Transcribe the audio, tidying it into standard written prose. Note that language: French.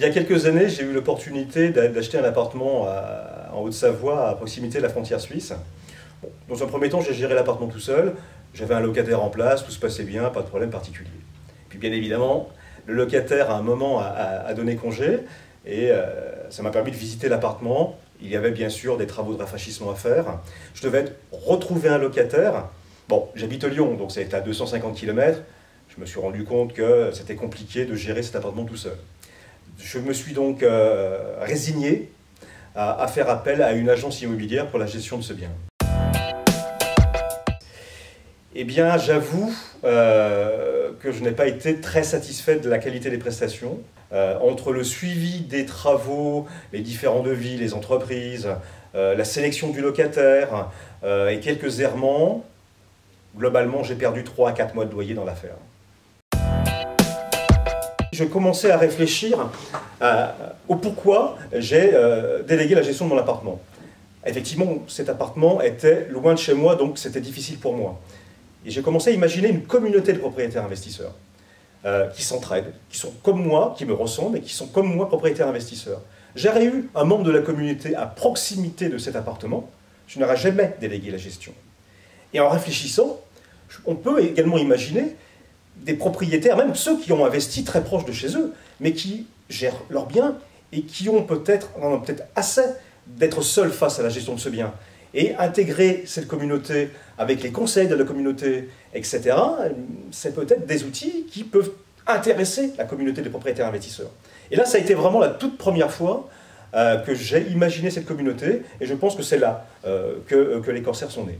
Il y a quelques années, j'ai eu l'opportunité d'acheter un appartement en Haute-Savoie, à proximité de la frontière suisse. Bon, dans un premier temps, j'ai géré l'appartement tout seul. J'avais un locataire en place, tout se passait bien, pas de problème particulier. Puis bien évidemment, le locataire à un moment a donné congé et ça m'a permis de visiter l'appartement. Il y avait bien sûr des travaux de rafraîchissement à faire. Je devais retrouver un locataire. Bon, j'habite Lyon, donc c'est à 250 km. Je me suis rendu compte que c'était compliqué de gérer cet appartement tout seul. Je me suis donc résigné à faire appel à une agence immobilière pour la gestion de ce bien. Eh bien, j'avoue que je n'ai pas été très satisfait de la qualité des prestations. Entre le suivi des travaux, les différents devis, les entreprises, la sélection du locataire et quelques errements, globalement, j'ai perdu 3 à 4 mois de loyer dans l'affaire. Je commençais à réfléchir au pourquoi j'ai délégué la gestion de mon appartement. Effectivement, cet appartement était loin de chez moi, donc c'était difficile pour moi. Et j'ai commencé à imaginer une communauté de propriétaires investisseurs qui s'entraident, qui sont comme moi, qui me ressemblent et qui sont comme moi propriétaires investisseurs. J'aurais eu un membre de la communauté à proximité de cet appartement, je n'aurais jamais délégué la gestion. Et en réfléchissant, on peut également imaginer des propriétaires, même ceux qui ont investi très proche de chez eux, mais qui gèrent leurs biens et qui ont peut-être assez d'être seuls face à la gestion de ce bien. Et intégrer cette communauté avec les conseils de la communauté, etc., c'est peut-être des outils qui peuvent intéresser la communauté des propriétaires investisseurs. Et là, ça a été vraiment la toute première fois que j'ai imaginé cette communauté, et je pense que c'est là que les Corsaires sont nés.